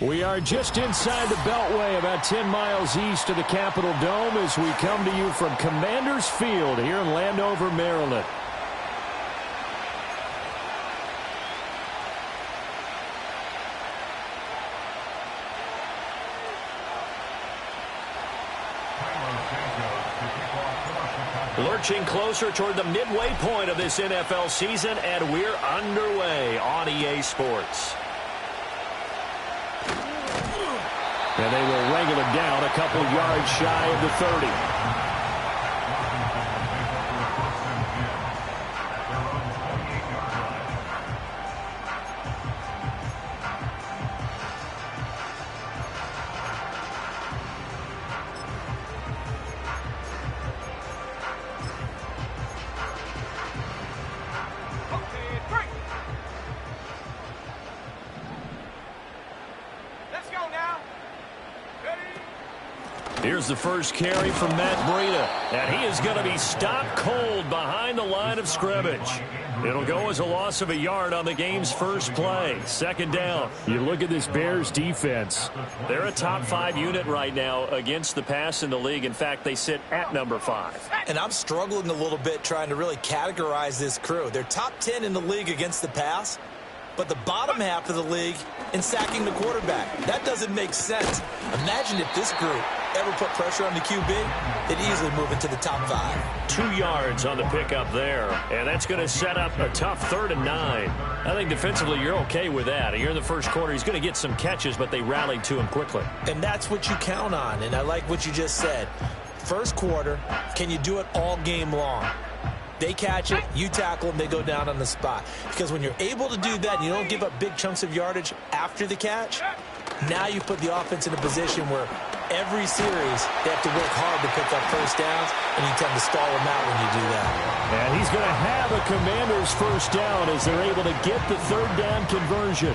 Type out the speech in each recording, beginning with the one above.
We are just inside the Beltway, about 10 miles east of the Capitol Dome as we come to you from Commanders Field here in Landover, Maryland. Lurching closer toward the midway point of this NFL season, and we're underway on EA Sports. And they will wrangle it down a couple yards shy of the 30. Here's the first carry from Matt Breida, and he is going to be stopped cold behind the line of scrimmage. It'll go as a loss of a yard on the game's first play. Second down. You look at this Bears defense. They're a top 5 unit right now against the pass in the league. In fact, they sit at number 5. And I'm struggling a little bit trying to really categorize this crew. They're top 10 in the league against the pass, but the bottom half of the league in sacking the quarterback. That doesn't make sense. Imagine if this group ever put pressure on the QB, they'd easily move into the top 5. 2 yards on the pickup there, and that's going to set up a tough 3rd and 9. I think defensively you're okay with that. You're in the first quarter. He's going to get some catches, but they rallied to him quickly. And that's what you count on, and I like what you just said. First quarter, can you do it all game long? They catch it, you tackle them, they go down on the spot. Because when you're able to do that and you don't give up big chunks of yardage after the catch, now you put the offense in a position where every series they have to work hard to pick up first downs, and you tend to stall them out when you do that. And he's going to have a Commander's first down as they're able to get the 3rd down conversion.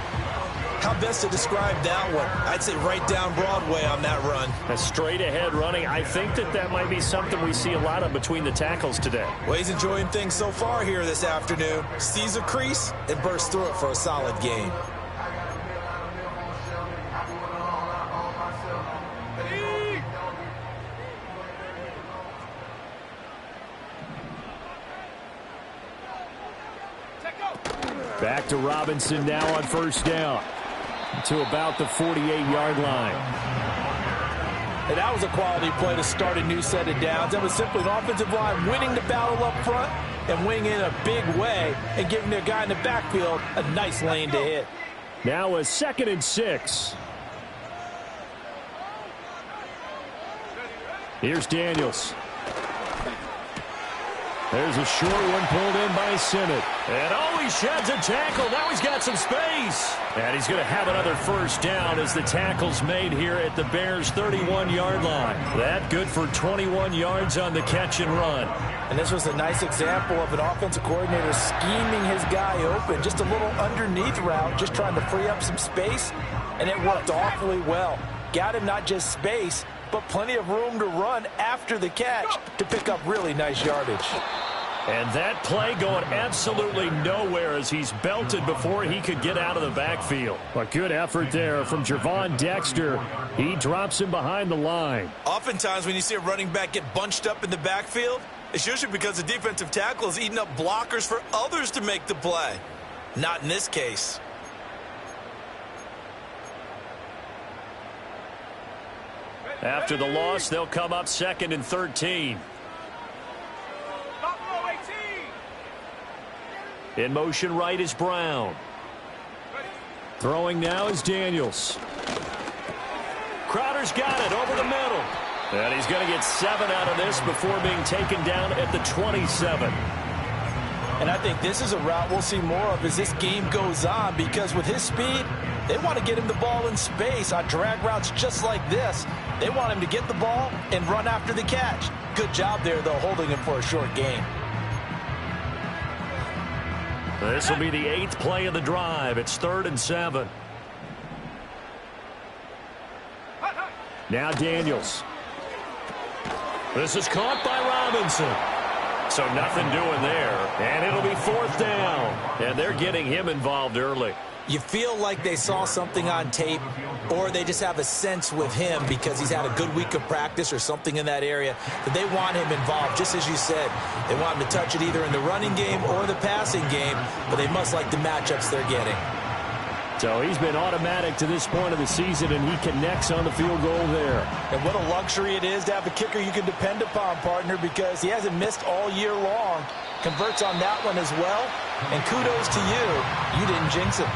How best to describe that one? I'd say right down Broadway on that run. A straight-ahead running. I think that might be something we see a lot of between the tackles today. Well, he's enjoying things so far here this afternoon. Sees a crease and bursts through it for a solid gain. Back to Robinson now on first down to about the 48-yard line. And that was a quality play to start a new set of downs. That was simply an offensive line winning the battle up front and winning in a big way and giving their guy in the backfield a nice lane to hit. Now a 2nd and 6. Here's Daniels. There's a short one pulled in by Sinnott. And he sheds a tackle. Now he's got some space. And he's going to have another first down as the tackle's made here at the Bears' 31-yard line. That good for 21 yards on the catch and run. And this was a nice example of an offensive coordinator scheming his guy open. Just a little underneath route, just trying to free up some space. And it worked awfully well. Got him not just space, but plenty of room to run after the catch to pick up really nice yardage. And that play going absolutely nowhere as he's belted before he could get out of the backfield. A good effort there from Gervon Dexter. He drops him behind the line. Oftentimes when you see a running back get bunched up in the backfield, it's usually because the defensive tackle is eating up blockers for others to make the play. Not in this case. After the loss, they'll come up 2nd and 13. In motion right is Brown. Throwing now is Daniels. Crowder's got it over the middle. And he's going to get 7 out of this before being taken down at the 27. And I think this is a route we'll see more of as this game goes on, because with his speed, they want to get him the ball in space on drag routes just like this. They want him to get the ball and run after the catch. Good job there, though, holding him for a short gain. This will be the 8th play of the drive. It's 3rd and 7. Now Daniels. This is caught by Robinson. So nothing doing there. And it'll be 4th down. And they're getting him involved early. You feel like they saw something on tape, or they just have a sense with him because he's had a good week of practice or something in that area that they want him involved. Just as you said, they want him to touch it either in the running game or the passing game, but they must like the matchups they're getting. So he's been automatic to this point of the season, and he connects on the field goal there. And what a luxury it is to have a kicker you can depend upon, partner, because he hasn't missed all year long. Converts on that one as well. And kudos to you. You didn't jinx him.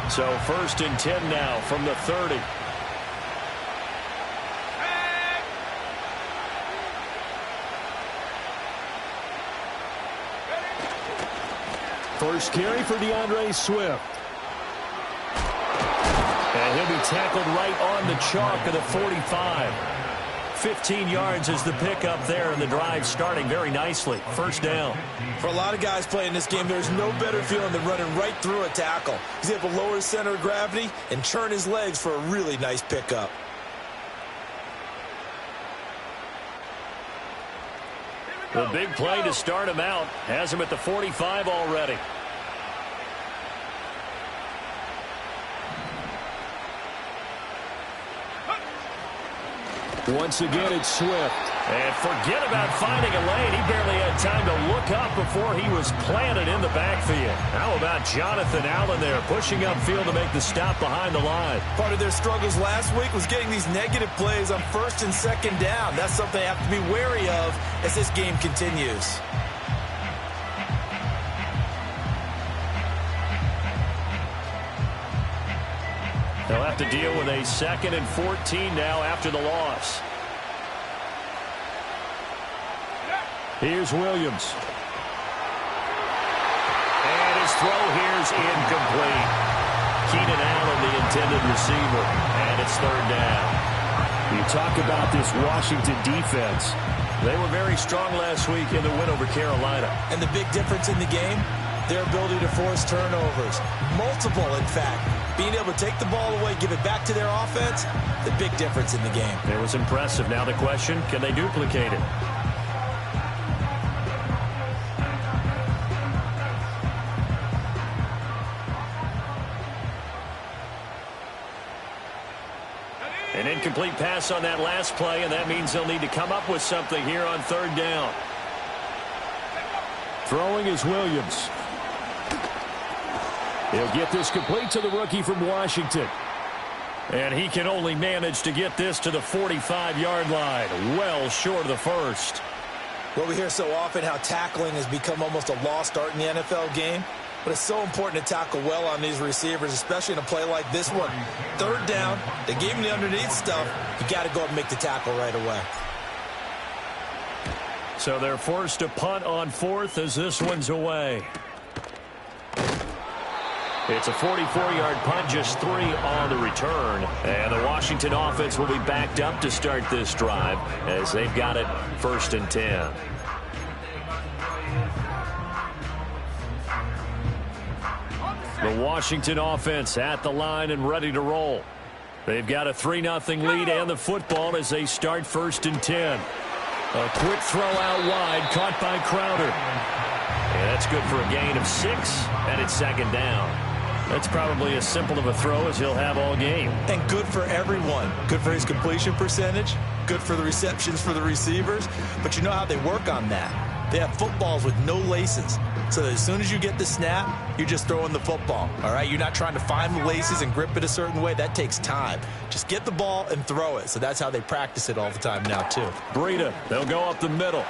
So 1st and 10 now from the 30. First carry for DeAndre Swift. And he'll be tackled right on the chalk of the 45. 15 yards is the pickup there, and the drive starting very nicely. First down. For a lot of guys playing this game, there's no better feeling than running right through a tackle. He's able to lower his center of gravity and turn his legs for a really nice pickup. The big play to start him out has him at the 45 already. Once again, it's Swift. And forget about finding a lane. He barely had time to look up before he was planted in the backfield. How about Jonathan Allen there pushing upfield to make the stop behind the line? Part of their struggles last week was getting these negative plays on 1st and 2nd down. That's something they have to be wary of as this game continues. They'll have to deal with a 2nd and 14 now after the loss. Here's Williams. And his throw here's incomplete. Keenan Allen, the intended receiver. And it's 3rd down. You talk about this Washington defense. They were very strong last week in the win over Carolina. And the big difference in the game, their ability to force turnovers. Multiple, in fact. Being able to take the ball away, give it back to their offense, the big difference in the game. It was impressive. Now the question, can they duplicate it? An incomplete pass on that last play, and that means they'll need to come up with something here on 3rd down. Throwing is Williams. He'll get this complete to the rookie from Washington. And he can only manage to get this to the 45-yard line, well short of the 1st. Well, we hear so often how tackling has become almost a lost art in the NFL game. But it's so important to tackle well on these receivers, especially in a play like this one. 3rd down, they gave him the underneath stuff. You got to go up and make the tackle right away. So they're forced to punt on 4th as this one's away. It's a 44-yard punt, just 3 on the return. And the Washington offense will be backed up to start this drive as they've got it 1st and 10. The Washington offense at the line and ready to roll. They've got a 3-0 lead and the football as they start 1st and 10. A quick throw out wide, caught by Crowder. And that's good for a gain of 6, and it's 2nd down. That's probably as simple of a throw as he'll have all game. And good for everyone. Good for his completion percentage. Good for the receptions for the receivers. But you know how they work on that. They have footballs with no laces. So that as soon as you get the snap, you're just throwing the football. All right? You're not trying to find the laces and grip it a certain way. That takes time. Just get the ball and throw it. So that's how they practice it all the time now, too. Breida, they'll go up the middle.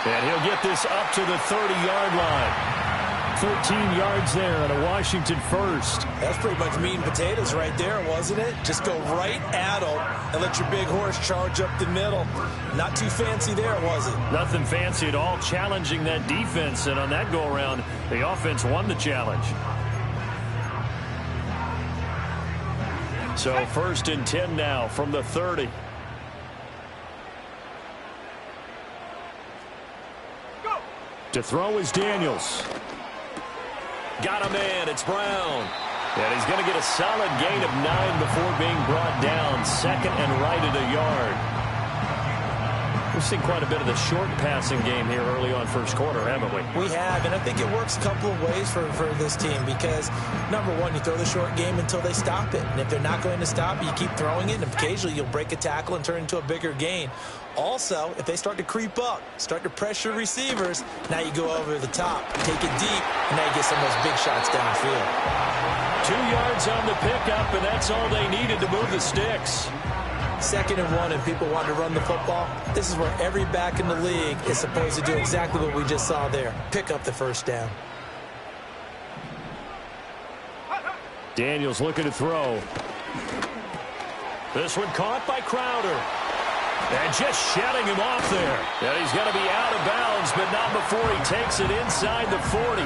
And he'll get this up to the 30-yard line. 14 yards there and a Washington 1st. That's pretty much meat and potatoes right there, wasn't it? Just go right at them and let your big horse charge up the middle. Not too fancy there, was it? Nothing fancy at all, challenging that defense. And on that go-around, the offense won the challenge. So 1st and 10 now from the 30. To throw is Daniels. Got him in. It's Brown. And he's going to get a solid gain of 9 before being brought down. Second and right at a yard. We've seen quite a bit of the short passing game here early on first quarter, haven't we? We have, and I think it works a couple of ways for this team because, number one, you throw the short game until they stop it. And if they're not going to stop it, you keep throwing it, and occasionally you'll break a tackle and turn it into a bigger gain. Also, if they start to creep up, start to pressure receivers, now you go over the top, take it deep, and now you get some of those big shots downfield. 2 yards on the pickup, and that's all they needed to move the sticks. 2nd and 1, and people want to run the football. This is where every back in the league is supposed to do exactly what we just saw there. Pick up the first down. Daniels looking to throw. This one caught by Crowder. And just shutting him off there. And he's going to be out of bounds, but not before he takes it inside the 40.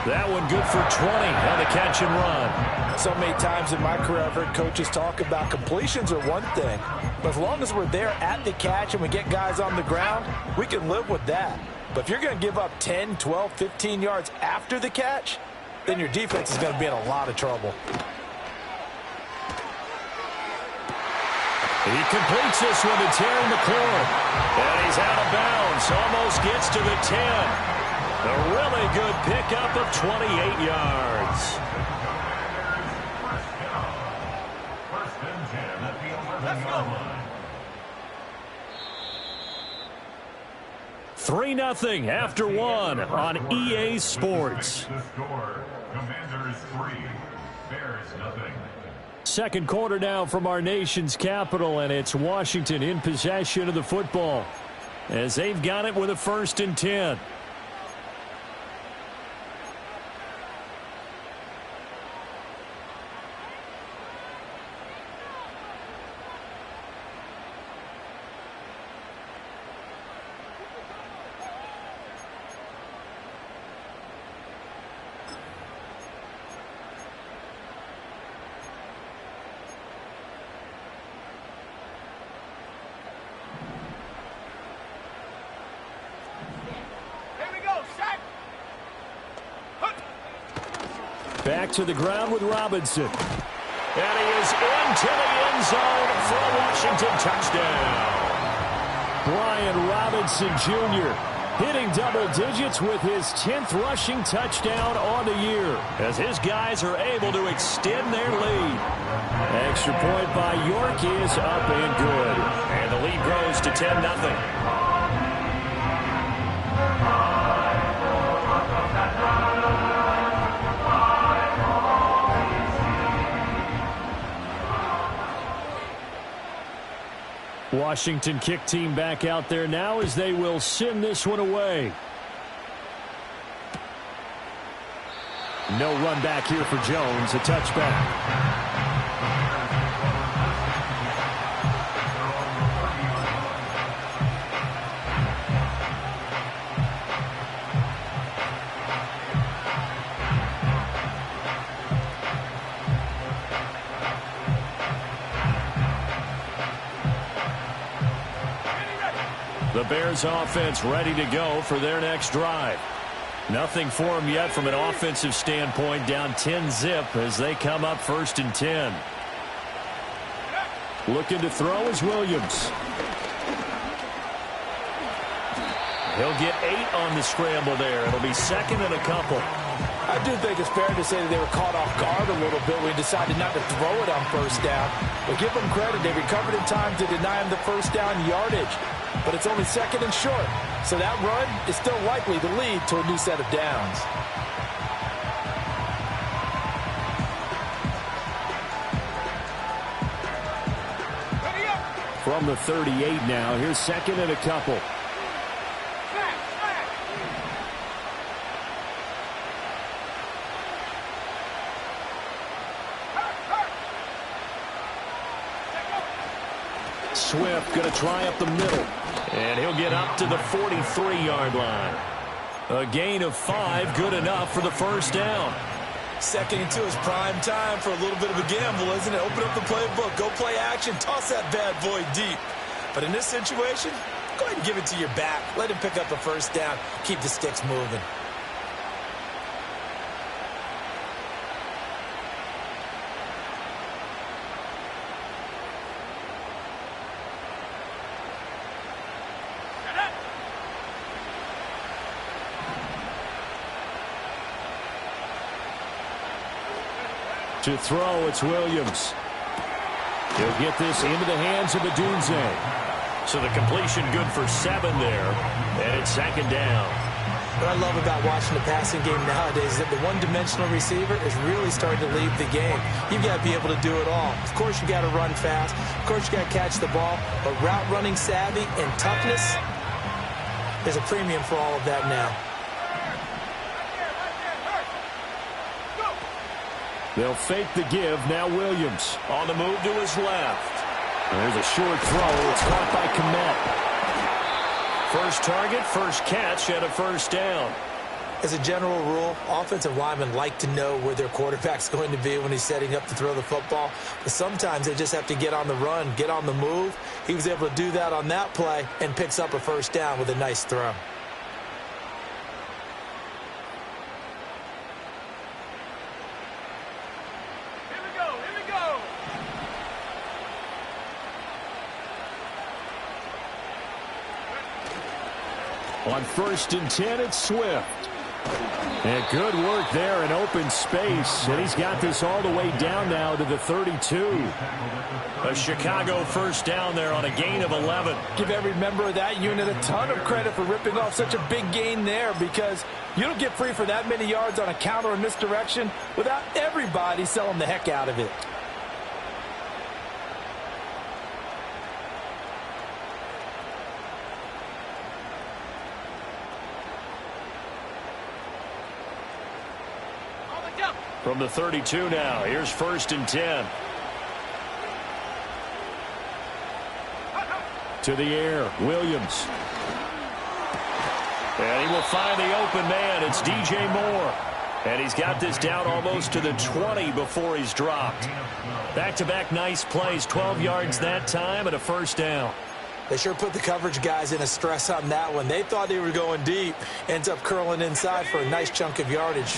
That one good for 20 on the catch and run. So many times in my career I've heard coaches talk about completions are one thing, but as long as we're there at the catch and we get guys on the ground, we can live with that. But if you're going to give up 10, 12, 15 yards after the catch, then your defense is going to be in a lot of trouble. He completes this one to Terry McLaurin. And he's out of bounds. Almost gets to the 10. A really good pickup of 28 yards. Let's go. 3-0 after 1 on EA Sports. Commanders 3, Bears 0. Second quarter now from our nation's capital, and it's Washington in possession of the football as they've got it with a 1st and 10. Back to the ground with Robinson. And he is into the end zone for a Washington touchdown. Brian Robinson Jr. hitting double digits with his 10th rushing touchdown on the year as his guys are able to extend their lead. Extra point by York is up and good. And the lead grows to 10-0. Washington kick team back out there now as they will send this one away. No run back here for Jones, a touchback. The Bears offense ready to go for their next drive. Nothing for them yet from an offensive standpoint. Down 10-zip as they come up 1st and 10. Looking to throw is Williams. He'll get 8 on the scramble there. It'll be 2nd and a couple. I do think it's fair to say that they were caught off guard a little bit when we decided not to throw it on 1st down. But give them credit. They recovered in time to deny him the 1st down yardage. But it's only 2nd and short. So that run is still likely to lead to a new set of downs. From the 38 now, here's 2nd and a couple. Swift going to try up the middle. And he'll get up to the 43-yard line. A gain of 5, good enough for the 1st down. 2nd and 2 is prime time for a little bit of a gamble, isn't it? Open up the playbook, go play action, toss that bad boy deep. But in this situation, go ahead and give it to your back. Let him pick up a first down. Keep the sticks moving. To throw, it's Williams. He'll get this into the hands of Odunze. So the completion good for 7 there. And it's 2nd down. What I love about watching the passing game nowadays is that the one-dimensional receiver is really starting to lead the game. You've got to be able to do it all. Of course, you got to run fast. Of course, you got to catch the ball. But route running savvy and toughness, there's a premium for all of that now. They'll fake the give. Now Williams on the move to his left. There's a short throw. It's caught by Kmet. First target, first catch, and a first down. As a general rule, offensive linemen like to know where their quarterback's going to be when he's setting up to throw the football. But sometimes they just have to get on the run, get on the move. He was able to do that on that play and picks up a first down with a nice throw. On 1st and 10, it's Swift. And good work there in open space. And he's got this all the way down now to the 32. A Chicago first down there on a gain of 11. Give every member of that unit a ton of credit for ripping off such a big gain there, because you don't get free for that many yards on a counter or misdirection without everybody selling the heck out of it. From the 32 now, here's 1st and 10. To the air, Williams. And he will find the open man. It's DJ Moore. And he's got this down almost to the 20 before he's dropped. Back-to-back nice plays, 12 yards that time and a first down. They sure put the coverage guys in a stress on that one. They thought they were going deep. Ends up curling inside for a nice chunk of yardage.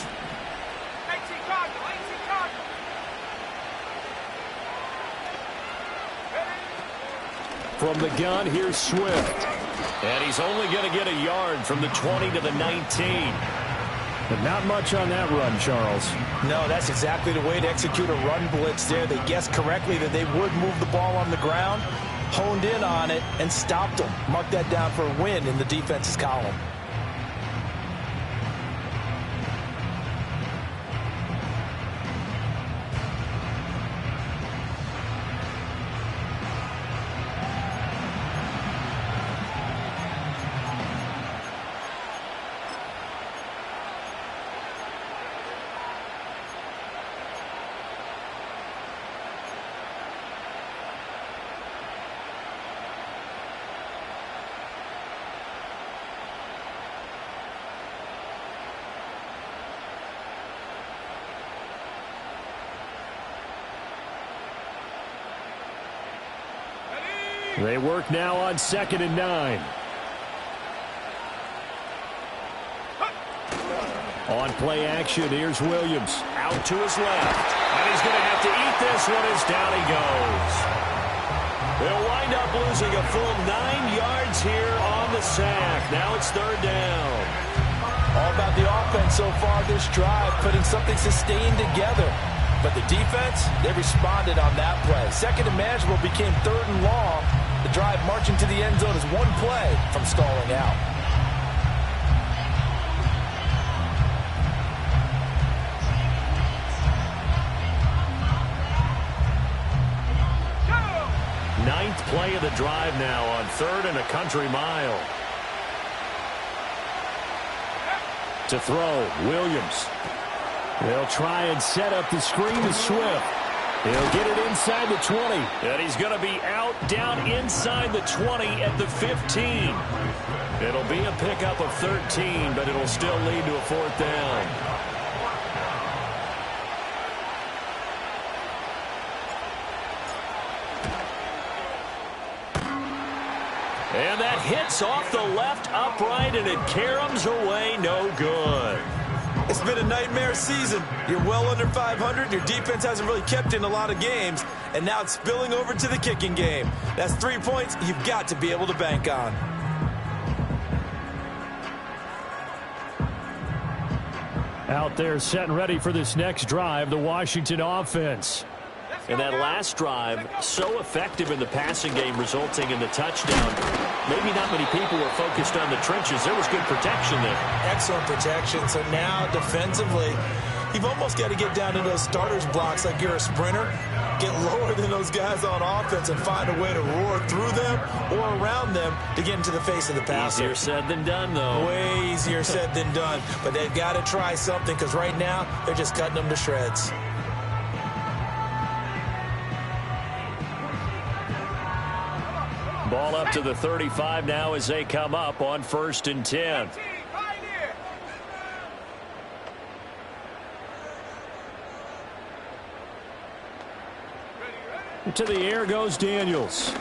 From the gun, here's Swift. And he's only going to get a yard from the 20 to the 19. But not much on that run, Charles. No, that's exactly the way to execute a run blitz there. They guessed correctly that they would move the ball on the ground, honed in on it, and stopped them. Mark that down for a win in the defense's column. They work now on 2nd and 9. On play action, here's Williams. Out to his left. And he's going to have to eat this one as down he goes. They'll wind up losing a full 9 yards here on the sack. Now it's 3rd down. All about the offense so far this drive, putting something sustained together. But the defense, they responded on that play. 2nd and manageable became 3rd and long. The drive marching to the end zone is one play from stalling out. Ninth play of the drive now on 3rd and a country mile. To throw, Williams. They'll try and set up the screen to Swift. He'll get it inside the 20. And he's going to be out down inside the 20 at the 15. It'll be a pickup of 13, but it'll still lead to a 4th down. And that hits off the left upright, and it caroms away no good. It's been a nightmare season. You're well under 500. Your defense hasn't really kept in a lot of games, and now it's spilling over to the kicking game. That's 3 points you've got to be able to bank on. Out there set and ready for this next drive, the Washington offense. And that last drive, so effective in the passing game, resulting in the touchdown. Maybe not many people were focused on the trenches. There was good protection there. Excellent protection. So now, defensively, you've almost got to get down to those starters blocks like you're a sprinter. Get lower than those guys on offense and find a way to roar through them or around them to get into the face of the passer. Easier said than done, though. Way easier said than done. But they've got to try something because right now, they're just cutting them to shreds. Ball up to the 35 now as they come up on 1st and 10. To the air goes Daniels.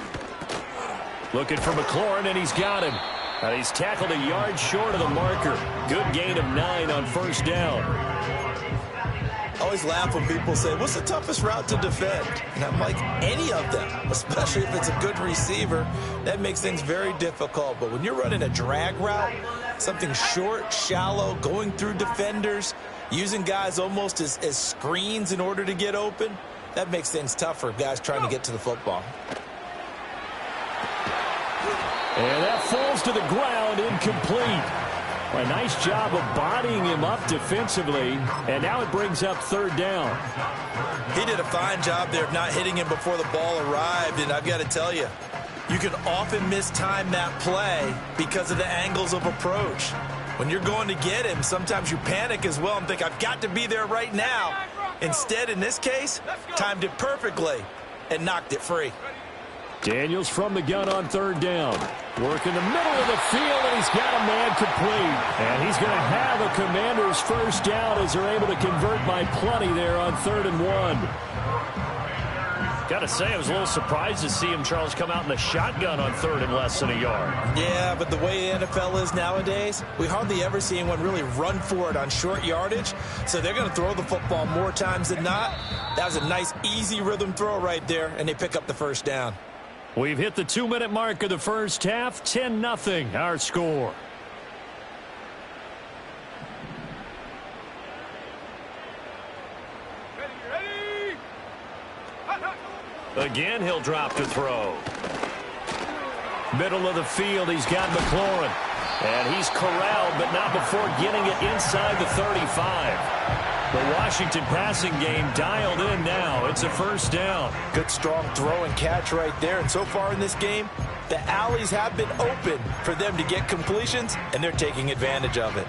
Looking for McLaurin, and he's got him. And he's tackled a yard short of the marker. Good gain of 9 on 1st down. I always laugh when people say, what's the toughest route to defend? And I'm like, any of them, especially if it's a good receiver. That makes things very difficult. But when you're running a drag route, something short, shallow, going through defenders, using guys almost as screens in order to get open, that makes things tough for guys trying to get to the football. And that falls to the ground, incomplete. A nice job of bodying him up defensively, and now it brings up 3rd down. He did a fine job there of not hitting him before the ball arrived, and I've got to tell you, you can often mistime that play because of the angles of approach. When you're going to get him, sometimes you panic as well and think, I've got to be there right now. Instead, in this case, timed it perfectly and knocked it free. Daniels from the gun on 3rd down. Work in the middle of the field, and he's got a man complete. And he's going to have a Commander's 1st down as they're able to convert by plenty there on 3rd and 1. Got to say, I was a little surprised to see him, Charles, come out in the shotgun on 3rd and less than a yard. Yeah, but the way the NFL is nowadays, we hardly ever see anyone really run for it on short yardage. So they're going to throw the football more times than not. That was a nice, easy rhythm throw right there, and they pick up the 1st down. We've hit the 2-minute mark of the 1st half. 10-0 our score. Again, he'll drop to throw. Middle of the field, he's got McLaurin. And he's corralled, but not before getting it inside the 35. The Washington passing game dialed in now. It's a 1st down. Good, strong throw and catch right there. And so far in this game, the alleys have been open for them to get completions, and they're taking advantage of it.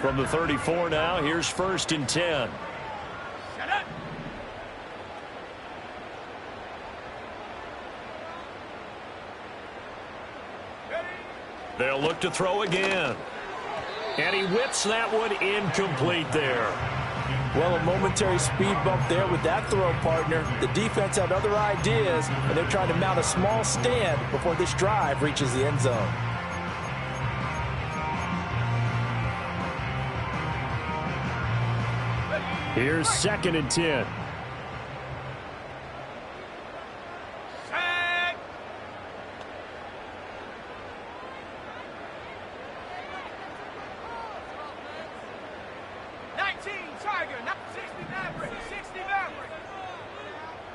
From the 34 now, here's 1st and 10. They'll look to throw again. And he whips that one incomplete there. Well, a momentary speed bump there with that throw, partner. The defense had other ideas, and they're trying to mount a small stand before this drive reaches the end zone. Here's 2nd and 10.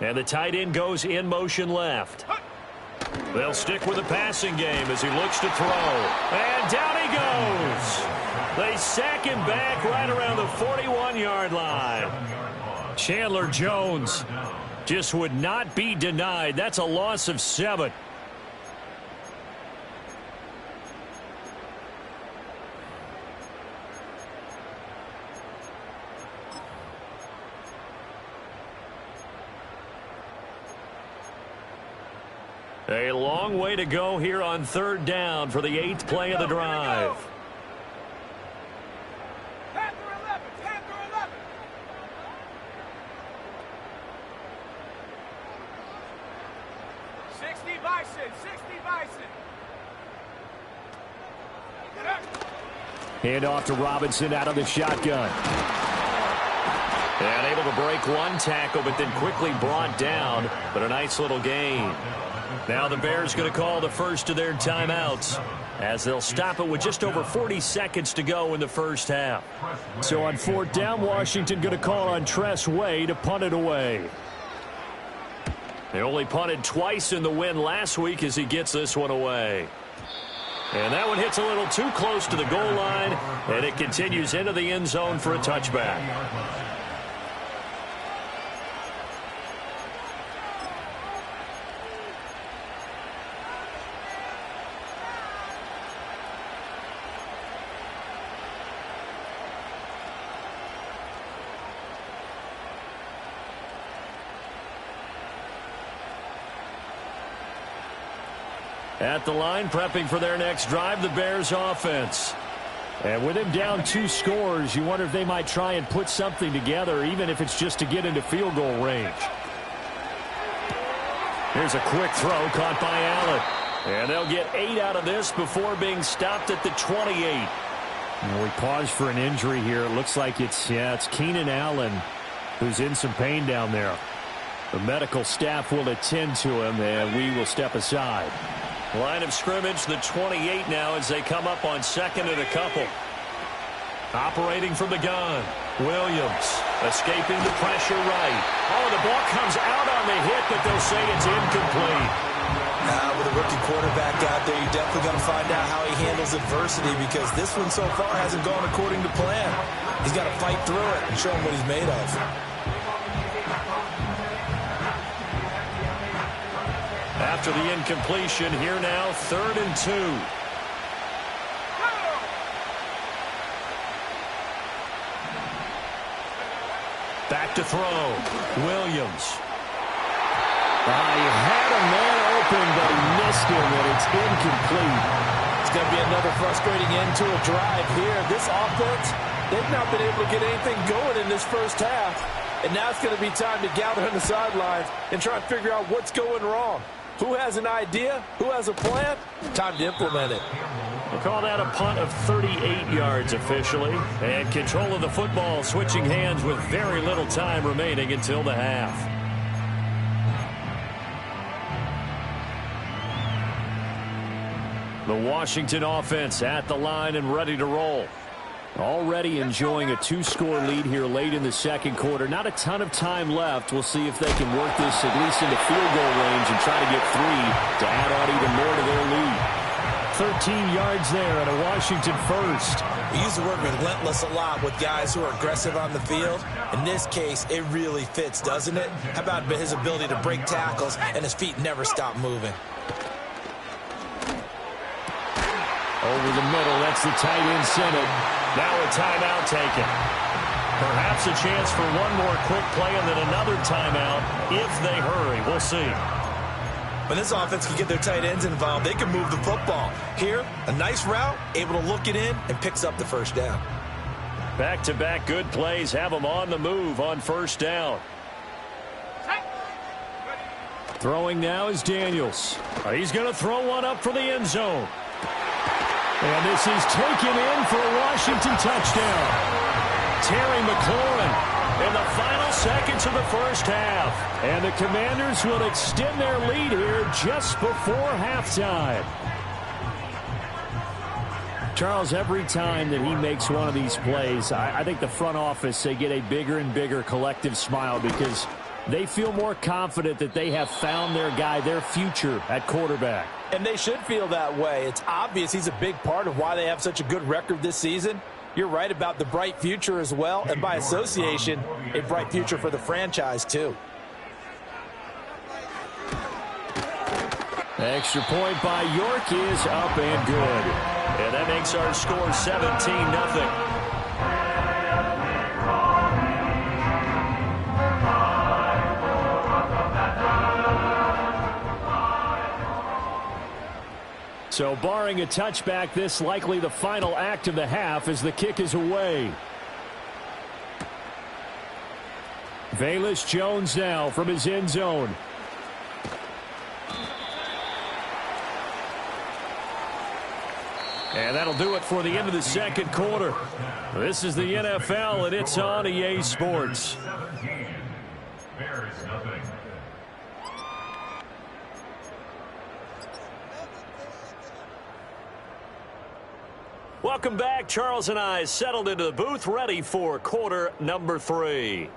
And the tight end goes in motion left. They'll stick with the passing game as he looks to throw. And down he goes. They sack him back right around the 41-yard line. Chandler Jones just would not be denied. That's a loss of 7. A long way to go here on 3rd down for the 8th play of the drive. Hand off to Robinson out of the shotgun. And able to break one tackle, but then quickly brought down. But a nice little gain. Now the Bears going to call the first of their timeouts, as they'll stop it with just over 40 seconds to go in the first half. So on fourth down, Washington going to call on Tress Way to punt it away. They only punted twice in the win last week as he gets this one away. And that one hits a little too close to the goal line, and it continues into the end zone for a touchback. At the line, prepping for their next drive, the Bears offense. And with him down 2 scores, you wonder if they might try and put something together, even if it's just to get into field goal range. Here's a quick throw caught by Allen. And they'll get 8 out of this before being stopped at the 28. We pause for an injury here. It looks like it's Keenan Allen who's in some pain down there. The medical staff will attend to him, and we will step aside. Line of scrimmage, the 28 now as they come up on second and a couple. Operating from the gun. Williams escaping the pressure right. Oh, the ball comes out on the hit, but they'll say it's incomplete. With a rookie quarterback out there, you definitely got to find out how he handles adversity, because this one so far hasn't gone according to plan. He's got to fight through it and show him what he's made of. After the incompletion, here now, 3rd and 2. Back to throw. Williams. He had a man open, but he missed him, and it's incomplete. It's going to be another frustrating end to a drive here. This offense, they've not been able to get anything going in this first half. And now it's going to be time to gather on the sidelines and try and figure out what's going wrong. Who has an idea? Who has a plan? Time to implement it. We'll call that a punt of 38 yards officially. And control of the football switching hands with very little time remaining until the half. The Washington offense at the line and ready to roll. Already enjoying a 2-score lead here late in the second quarter. Not a ton of time left. We'll see if they can work this at least into field goal range and try to get 3 to add on even more to their lead. 13 yards there and a Washington first. We use the word relentless a lot with guys who are aggressive on the field. In this case, it really fits, doesn't it? How about his ability to break tackles and his feet never stop moving? Over the middle, that's the tight end center. Now a timeout taken. Perhaps a chance for one more quick play and then another timeout if they hurry. We'll see. When this offense can get their tight ends involved, they can move the football. Here, a nice route, able to look it in, and picks up the first down. Back-to-back good plays have them on the move on first down. Throwing now is Daniels. He's going to throw one up for the end zone. And this is taken in for a Washington touchdown. Terry McLaurin in the final seconds of the first half. And the Commanders will extend their lead here just before halftime. Charles, every time that he makes one of these plays, I think the front office, they get a bigger and bigger collective smile because they feel more confident that they have found their guy, their future at quarterback. And they should feel that way. It's obvious he's a big part of why they have such a good record this season. You're right about the bright future as well, and by association, a bright future for the franchise too. Extra point by York is up and good. And that makes our score 17-0. So barring a touchback, this likely the final act of the half as the kick is away. Velus Jones now from his end zone. And that'll do it for the end of the second quarter. This is the NFL, and it's on EA Sports. 17. Bears nothing. Welcome back. Charles and I settled into the booth, ready for quarter number 3.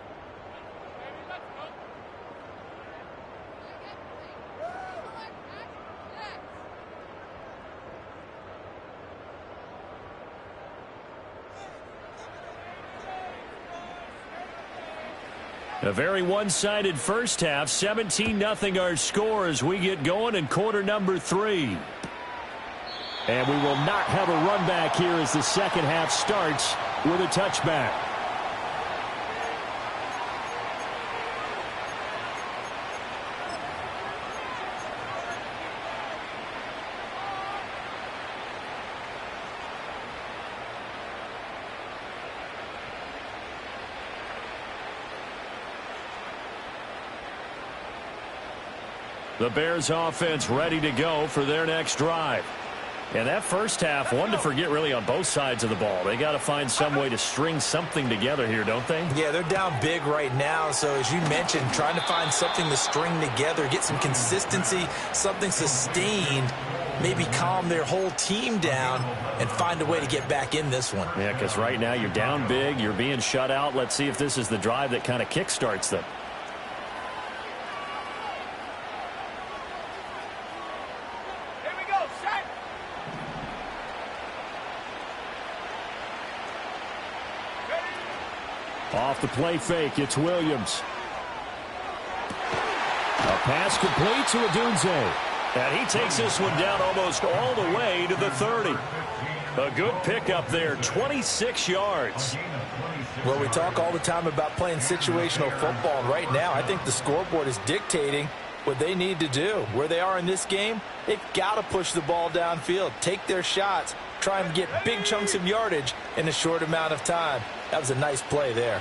A very one-sided first half. 17-0 our score as we get going in quarter number 3. And we will not have a run back here as the second half starts with a touchback. The Bears offense ready to go for their next drive. And that first half, one to forget really on both sides of the ball. They got to find some way to string something together here, don't they? Yeah, they're down big right now. So as you mentioned, trying to find something to string together, get some consistency, something sustained, maybe calm their whole team down and find a way to get back in this one. Yeah, because right now you're down big, you're being shut out. Let's see if this is the drive that kind of kickstarts them. Off the play fake, it's Williams. A pass complete to Odunze. And he takes this one down almost all the way to the 30. A good pickup there, 26 yards. Well, we talk all the time about playing situational football, and right now I think the scoreboard is dictating what they need to do. Where they are in this game, they've got to push the ball downfield, take their shots, try and get big chunks of yardage in a short amount of time. That was a nice play there.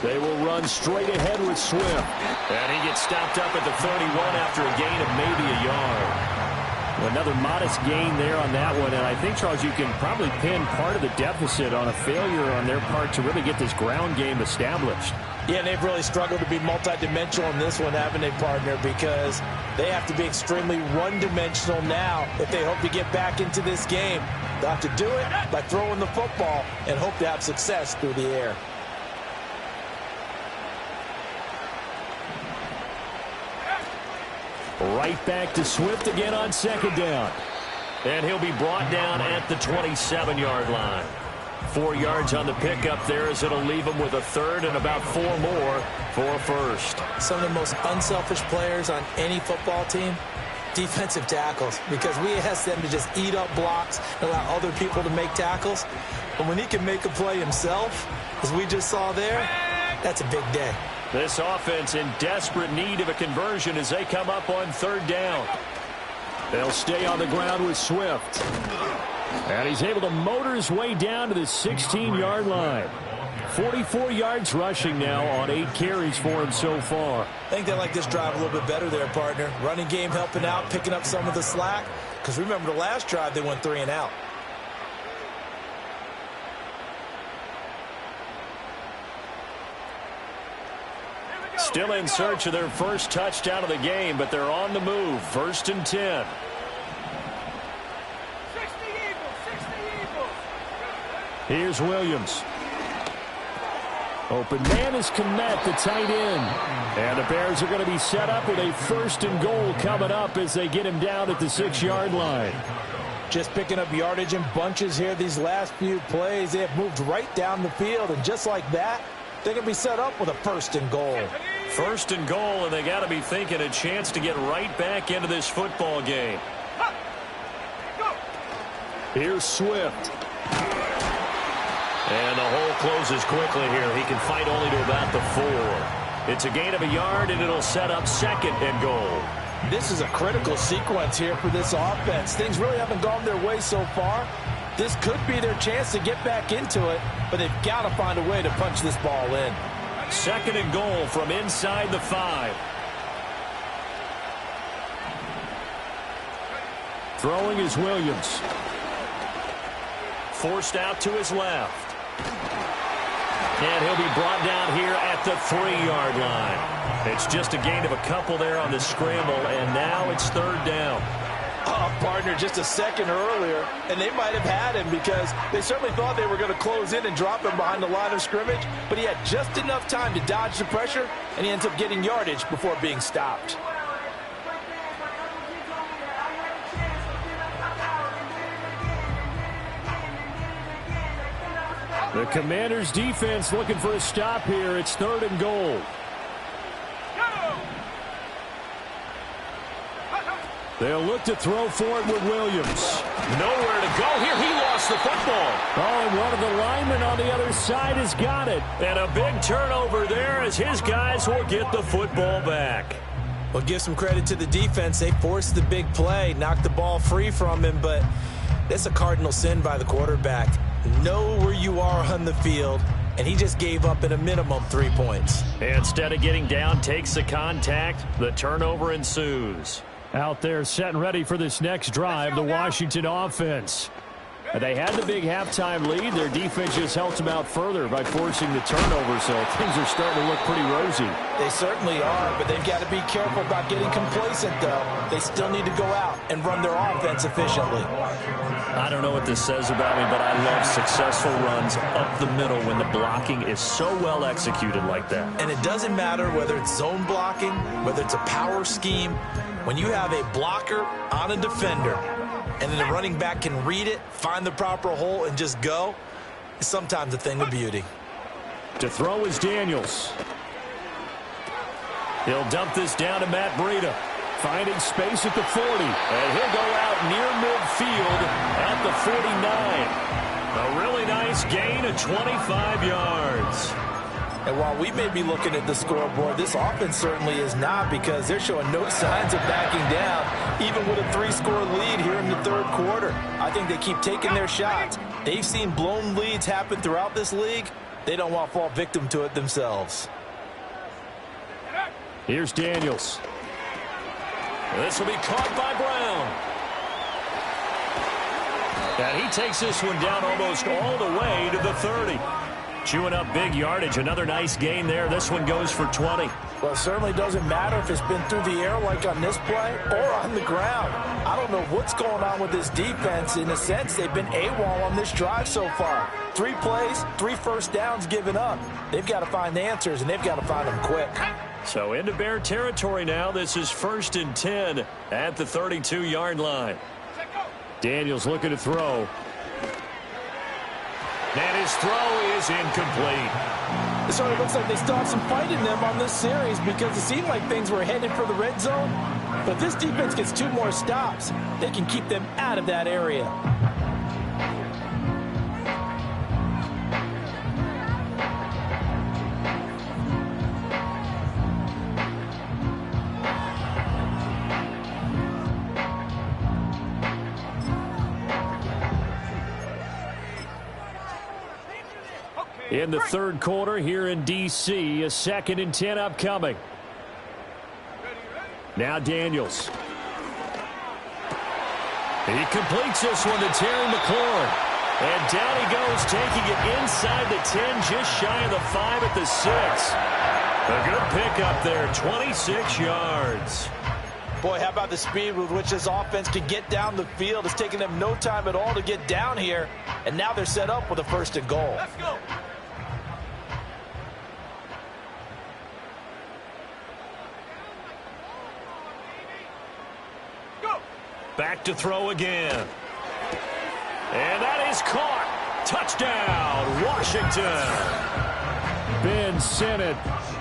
They will run straight ahead with Swift. And he gets stopped up at the 31 after a gain of maybe a yard. Another modest gain there on that one. And I think, Charles, you can probably pin part of the deficit on a failure on their part to really get this ground game established. Yeah, and they've really struggled to be multidimensional in this one, haven't they, partner? Because they have to be extremely one-dimensional now if they hope to get back into this game. They'll have to do it by throwing the football and hope to have success through the air. Right back to Swift again on second down. And he'll be brought down at the 27-yard line. 4 yards on the pickup there as it'll leave him with a third and about 4 more for first. Some of the most unselfish players on any football team, defensive tackles, because we ask them to just eat up blocks and allow other people to make tackles. But when he can make a play himself, as we just saw there, that's a big day. This offense in desperate need of a conversion as they come up on third down. They'll stay on the ground with Swift. And he's able to motor his way down to the 16-yard line. 44 yards rushing now on 8 carries for him so far. I think they like this drive a little bit better there, partner. Running game helping out, picking up some of the slack. Because remember the last drive, they went 3 and out. Still in search of their first touchdown of the game, but they're on the move. 1st and 10. Here's Williams. Open man is Kmet, the tight end. And the Bears are going to be set up with a 1st and goal coming up as they get him down at the 6-yard line. Just picking up yardage in bunches here these last few plays. They have moved right down the field, and just like that, they're going to be set up with a 1st and goal. 1st and goal, and they got to be thinking a chance to get right back into this football game. Here's Swift. And the hole closes quickly here. He can fight only to about the 4. It's a gain of a yard, and it'll set up 2nd and goal. This is a critical sequence here for this offense. Things really haven't gone their way so far. This could be their chance to get back into it, but they've got to find a way to punch this ball in. 2nd and goal from inside the 5. Throwing is Williams. Forced out to his left. And he'll be brought down here at the 3-yard line. It's just a gain of a couple there on the scramble, and now it's 3rd down. Partner, just a second earlier, and they might have had him because they certainly thought they were going to close in and drop him behind the line of scrimmage, but he had just enough time to dodge the pressure, and he ends up getting yardage before being stopped. The Commanders' defense looking for a stop here. It's 3rd and goal. They'll look to throw for it with Williams. Nowhere to go here. He lost the football. Oh, and one of the linemen on the other side has got it. And a big turnover there as his guys will get the football back. Well, give some credit to the defense. They forced the big play, knocked the ball free from him, but that's a cardinal sin by the quarterback. Know where you are on the field, and he just gave up at a minimum 3 points. Instead of getting down, takes the contact. The turnover ensues. Out there set and ready for this next drive, the Washington offense. They had the big halftime lead. Their defense just helped them out further by forcing the turnover, so things are starting to look pretty rosy. They certainly are, but they've got to be careful about getting complacent, though. They still need to go out and run their offense efficiently. I don't know what this says about me, but I love successful runs up the middle when the blocking is so well executed like that. And it doesn't matter whether it's zone blocking, whether it's a power scheme. When you have a blocker on a defender, and then the running back can read it, find the proper hole, and just go, it's sometimes a thing of beauty. To throw is Daniels. He'll dump this down to Matt Breida. Finding space at the 40. And he'll go out near midfield at the 49. A really nice gain of 25 yards. And while we may be looking at the scoreboard, this offense certainly is not, because they're showing no signs of backing down, even with a 3-score lead here in the 3rd quarter. I think they keep taking their shots. They've seen blown leads happen throughout this league. They don't want to fall victim to it themselves. Here's Daniels. This will be caught by Brown. And he takes this one down almost all the way to the 30. Chewing up big yardage. Another nice gain there. This one goes for 20. Well, it certainly doesn't matter if it's been through the air like on this play or on the ground. I don't know what's going on with this defense. In a sense, they've been AWOL on this drive so far. 3 plays, 3 first downs given up. They've got to find answers, and they've got to find them quick. So into Bear territory now. This is 1st and 10 at the 32-yard line. Daniels looking to throw. And his throw is incomplete. So it looks like they still have some fight in them on this series, because it seemed like things were headed for the red zone. But if this defense gets 2 more stops, they can keep them out of that area. In the 3rd quarter here in D.C., a 2nd and 10 upcoming. Now Daniels. He completes this one to Terry McLaurin. And down he goes, taking it inside the 10, just shy of the 5 at the 6. A good pickup there, 26 yards. Boy, how about the speed with which this offense can get down the field? It's taken them no time at all to get down here. And now they're set up with a 1st and goal. Let's go. Back to throw again. And that is caught. Touchdown, Washington. Ben Sinnott,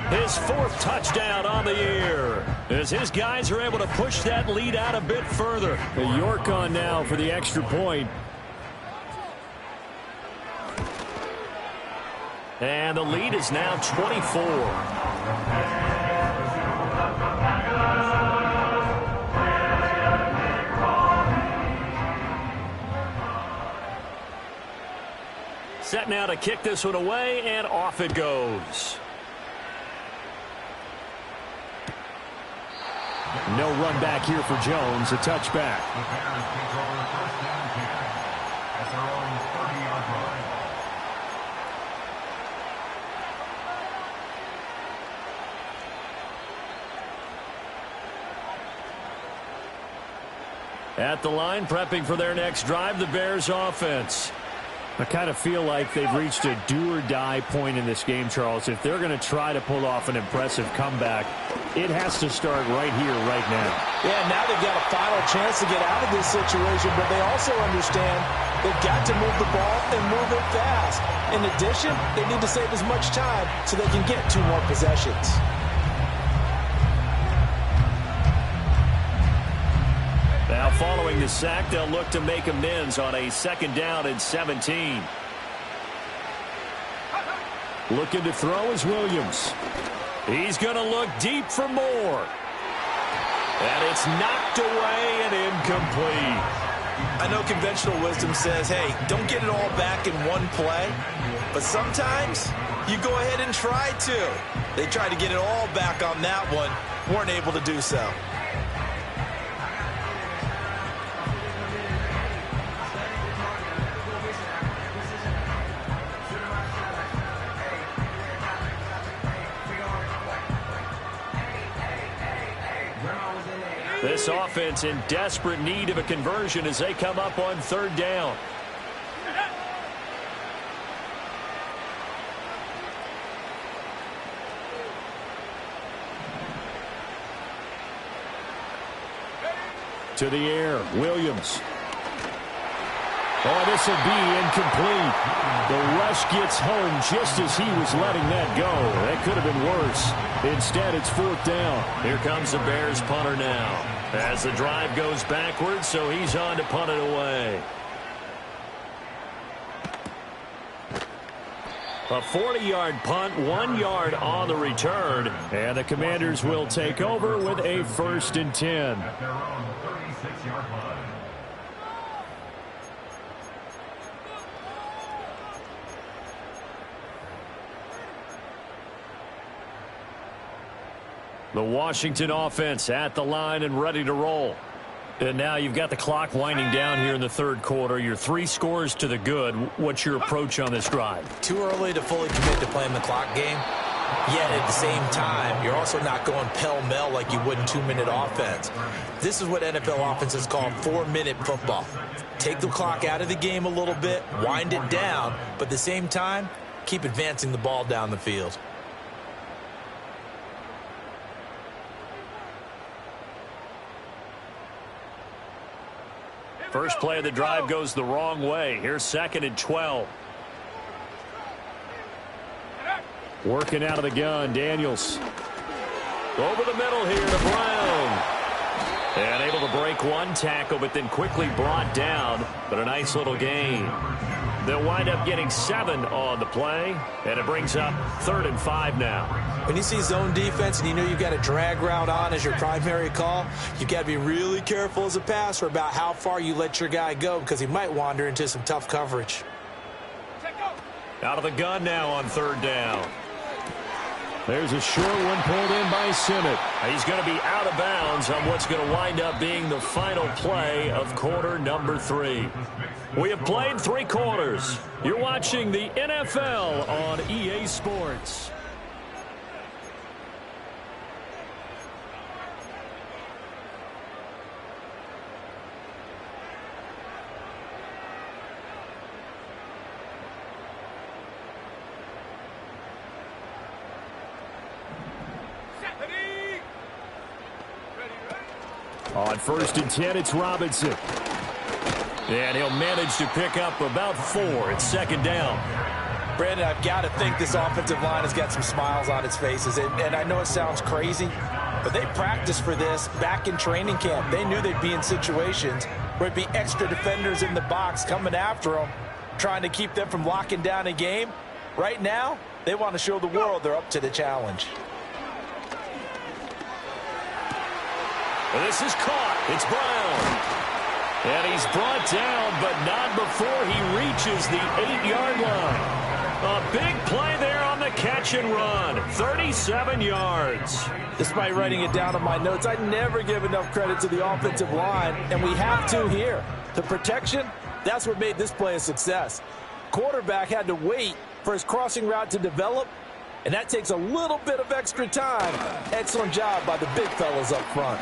his 4th touchdown on the year, as his guys are able to push that lead out a bit further. York on now for the extra point. And the lead is now 24. Set now to kick this one away, and off it goes. No run back here for Jones. A touchback. The Bears take over first down 10 at their own 30-yard line. At the line, prepping for their next drive, the Bears offense. I kind of feel like they've reached a do-or-die point in this game, Charles. If they're going to try to pull off an impressive comeback, it has to start right here, right now. Yeah, now they've got a final chance to get out of this situation, but they also understand they've got to move the ball and move it fast. In addition, they need to save as much time so they can get 2 more possessions. Now following the sack, they'll look to make amends on a 2nd down and 17. Looking to throw is Williams. He's going to look deep for more. And it's knocked away and incomplete. I know conventional wisdom says, hey, don't get it all back in one play. But sometimes you go ahead and try to. They tried to get it all back on that one. Weren't able to do so. This offense in desperate need of a conversion as they come up on 3rd down. To the air, Williams. Oh, this will be incomplete. The rush gets home just as he was letting that go. That could have been worse. Instead, it's 4th down. Here comes the Bears punter now. As the drive goes backwards, so he's on to punt it away. A 40-yard punt, 1 yard on the return. And the Commanders will take over with a 1st and 10. At their own 36-yard line. The Washington offense at the line and ready to roll. And now you've got the clock winding down here in the 3rd quarter. You're 3 scores to the good. What's your approach on this drive? Too early to fully commit to playing the clock game. Yet at the same time, you're also not going pell-mell like you would in 2-minute offense. This is what NFL offenses call 4-minute football. Take the clock out of the game a little bit, wind it down, but at the same time, keep advancing the ball down the field. First play of the drive goes the wrong way. Here's 2nd and 12. Working out of the gun, Daniels. Over the middle here to Brown. And able to break 1 tackle, but then quickly brought down. But a nice little gain. They'll wind up getting 7 on the play. And it brings up 3rd and 5 now. When you see zone defense and you know you've got a drag route on as your primary call, you've got to be really careful as a passer about how far you let your guy go because he might wander into some tough coverage. Out of the gun now on 3rd down. There's a short one pulled in by Simmett. He's going to be out of bounds on what's going to wind up being the final play of quarter number 3. We have played 3 quarters. You're watching the NFL on EA Sports. On 1st and 10, it's Robinson. And he'll manage to pick up about 4. It's 2nd down. Brandon, I've got to think this offensive line has got some smiles on its faces. And I know it sounds crazy, but they practiced for this back in training camp. They knew they'd be in situations where it'd be extra defenders in the box coming after them, trying to keep them from locking down a game. Right now, they want to show the world they're up to the challenge. This is caught. It's Brown. And he's brought down, but not before he reaches the 8-yard line. A big play there on the catch catch and run. 37 yards. Despite writing it down on my notes, I never give enough credit to the offensive line, and we have to here. The protection, that's what made this play a success. Quarterback had to wait for his crossing route to develop, and that takes a little bit of extra time. Excellent job by the big fellas up front.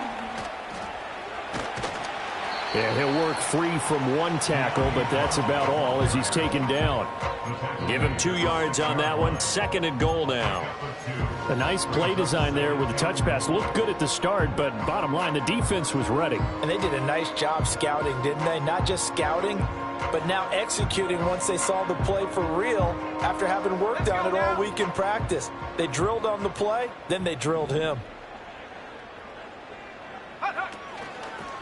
And he'll work free from one tackle, but that's about all as he's taken down. Give him 2 yards on that one. 2nd and goal now. A nice play design there with the touch pass. Looked good at the start, but bottom line, the defense was ready. And they did a nice job scouting, didn't they? Not just scouting, but now executing once they saw the play for real after having worked on it all week in practice. They drilled on the play, then they drilled him.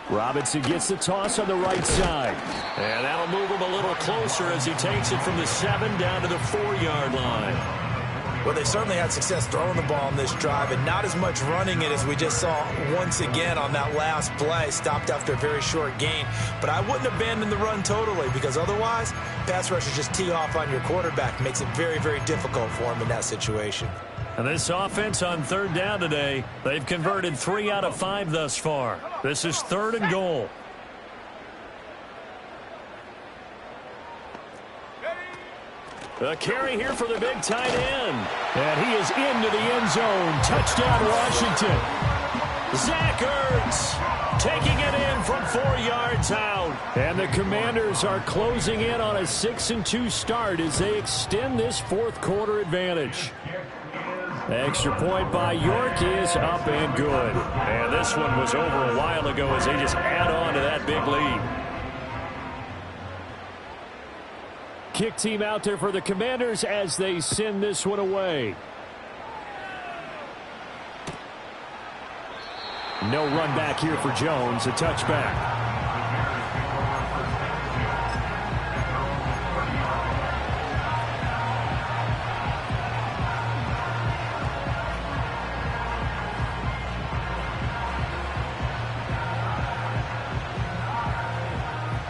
Robinson gets the toss on the right side. And that'll move him a little closer as he takes it from the 7 down to the 4-yard line. Well, they certainly had success throwing the ball on this drive and not as much running it as we just saw once again on that last play. Stopped after a very short gain. But I wouldn't abandon the run totally because otherwise, pass rushers just tee off on your quarterback. Makes it very, very difficult for him in that situation. And this offense on 3rd down today, they've converted 3 out of 5 thus far. This is 3rd and goal. A carry here for the big tight end. And he is into the end zone. Touchdown, Washington. Zach Ertz taking it in from 4 yards out. And the Commanders are closing in on a 6-2 start as they extend this 4th quarter advantage. Extra point by York is up and good. And this one was over a while ago as they just add on to that big lead. Kick team out there for the Commanders as they send this one away. No run back here for Jones. A touchback.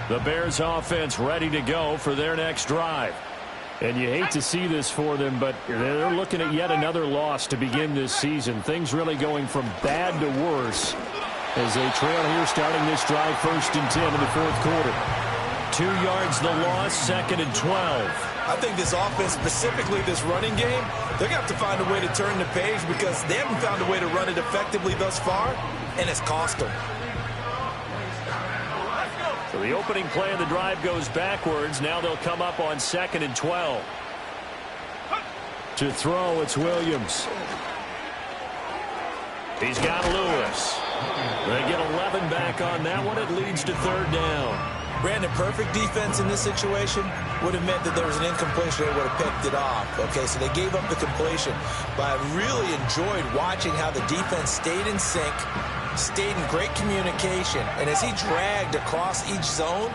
The Bears offense ready to go for their next drive. And you hate to see this for them, but they're looking at yet another loss to begin this season. Things really going from bad to worse as they trail here starting this drive 1st and 10 in the 4th quarter. 2 yards the loss, 2nd and 12. I think this offense, specifically this running game, they're going to have to find a way to turn the page because they haven't found a way to run it effectively thus far, and it's cost them. So the opening play of the drive goes backwards. Now they'll come up on 2nd and 12. To throw, it's Williams. He's got Lewis. They get 11 back on that one. It leads to 3rd down. Brandon, perfect defense in this situation would have meant that there was an incompletion. They would have picked it off. Okay, so they gave up the completion. But I really enjoyed watching how the defense stayed in sync, stayed in great communication. And as he dragged across each zone,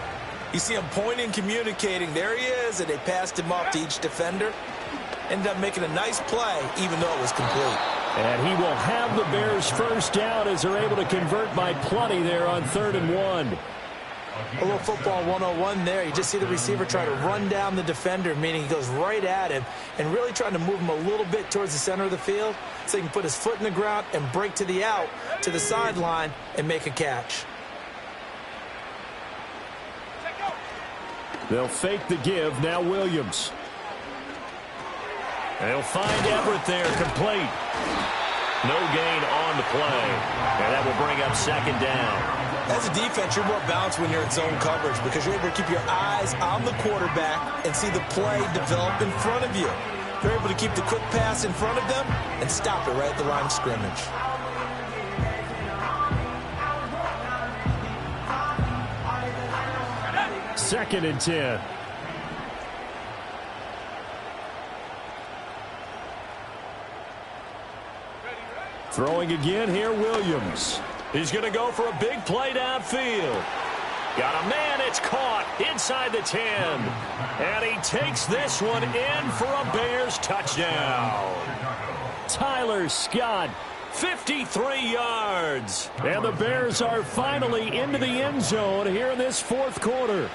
you see him pointing, communicating. There he is, and they passed him off to each defender. Ended up making a nice play, even though it was complete. And he will have the Bears 1st down as they're able to convert by plenty there on 3rd and 1. A little football 101 there. You just see the receiver try to run down the defender, meaning he goes right at him and really trying to move him a little bit towards the center of the field so he can put his foot in the ground and break to the out, to the sideline, and make a catch. They'll fake the give. Now Williams. They'll find Everett there, complete. No gain on the play. And that will bring up 2nd down. As a defense, you're more balanced when you're in zone coverage because you're able to keep your eyes on the quarterback and see the play develop in front of you. You're able to keep the quick pass in front of them and stop it right at the line of scrimmage. Second and 10. Throwing again here, Williams. He's going to go for a big play downfield. Got a man, it's caught inside the 10. And he takes this one in for a Bears touchdown. Tyler Scott, 53 yards. And the Bears are finally into the end zone here in this 4th quarter.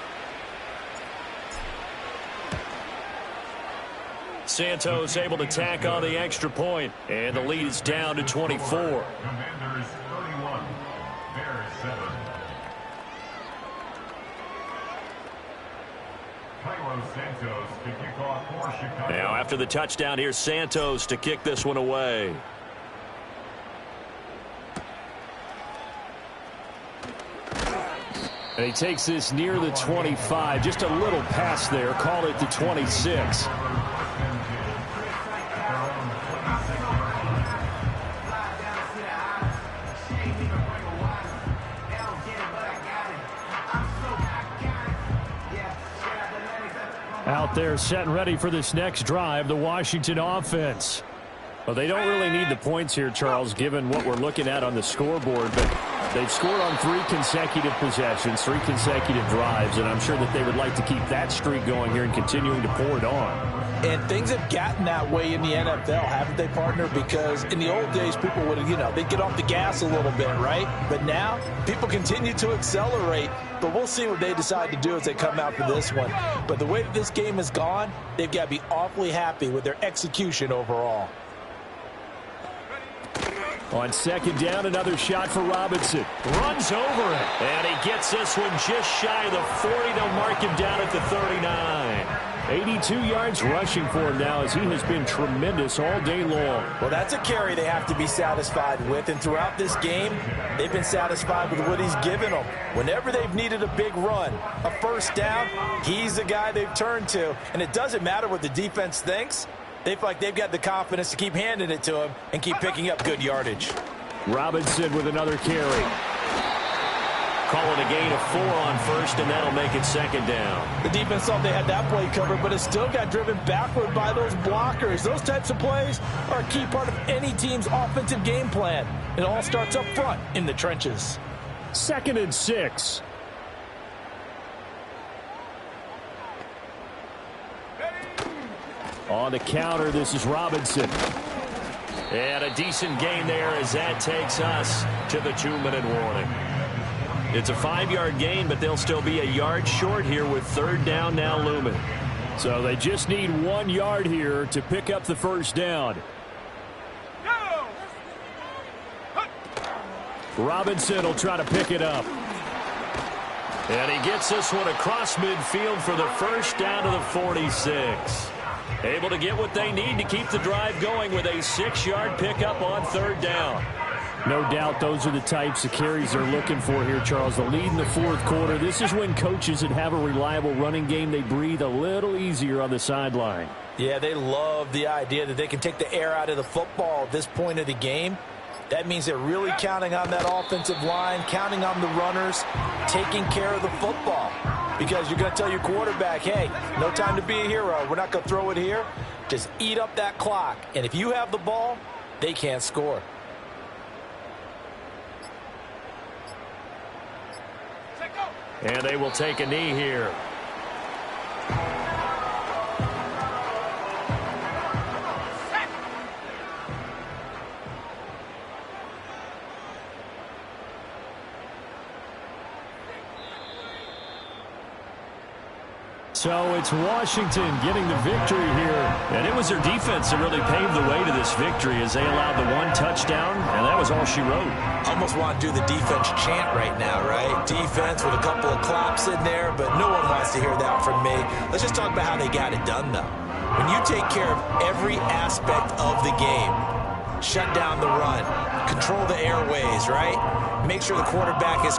Santos able to tack on the extra point, and the lead is down to 24. Commanders 31, Bears 7. Cairo Santos to kick off for Chicago. Now after the touchdown, here's Santos to kick this one away. And he takes this near the 25, just a little pass there, call it the 26. Out there set and ready for this next drive, the Washington offense. Well, they don't really need the points here, Charles, given what we're looking at on the scoreboard, but they've scored on 3 consecutive possessions, 3 consecutive drives, and I'm sure that they would like to keep that streak going here and continuing to pour it on. And things have gotten that way in the NFL, haven't they, partner? Because in the old days, people would, they'd get off the gas a little bit, right? But now, people continue to accelerate, but we'll see what they decide to do as they come out for this one. But the way that this game has gone, they've got to be awfully happy with their execution overall. On second down, another shot for Robinson. Runs over it. And he gets this one just shy of the 40. They'll mark him down at the 39. 82 yards rushing for him now as he has been tremendous all day long. Well, that's a carry they have to be satisfied with. And throughout this game, they've been satisfied with what he's given them. Whenever they've needed a big run, a first down, he's the guy they've turned to. And it doesn't matter what the defense thinks. They feel like they've got the confidence to keep handing it to him and keep picking up good yardage. Robinson with another carry. Call it a gain of 4 on first, and that'll make it second down. The defense thought they had that play covered, but it still got driven backward by those blockers. Those types of plays are a key part of any team's offensive game plan. It all starts up front in the trenches. 2nd and 6. On the counter, this is Robinson. And a decent gain there as that takes us to the 2-minute warning. It's a 5-yard gain, but they'll still be a yard short here with 3rd down now looming. So they just need 1 yard here to pick up the first down. Robinson will try to pick it up. And he gets this one across midfield for the first down to the 46. Able to get what they need to keep the drive going with a 6-yard pickup on 3rd down. No doubt those are the types of carries they're looking for here, Charles. The lead in the 4th quarter. This is when coaches that have a reliable running game, they breathe a little easier on the sideline. Yeah, they love the idea that they can take the air out of the football at this point of the game. That means they're really counting on that offensive line, counting on the runners, taking care of the football. Because you're going to tell your quarterback, hey, no time to be a hero. We're not going to throw it here. Just eat up that clock. And if you have the ball, they can't score. And they will take a knee here. So it's Washington getting the victory here. And it was their defense that really paved the way to this victory as they allowed the 1 touchdown, and that was all she wrote. Almost want to do the defense chant right now, right? Defense with a couple of claps in there, but no one wants to hear that from me. Let's just talk about how they got it done, though. When you take care of every aspect of the game, shut down the run, control the airways, right? Make sure the quarterback is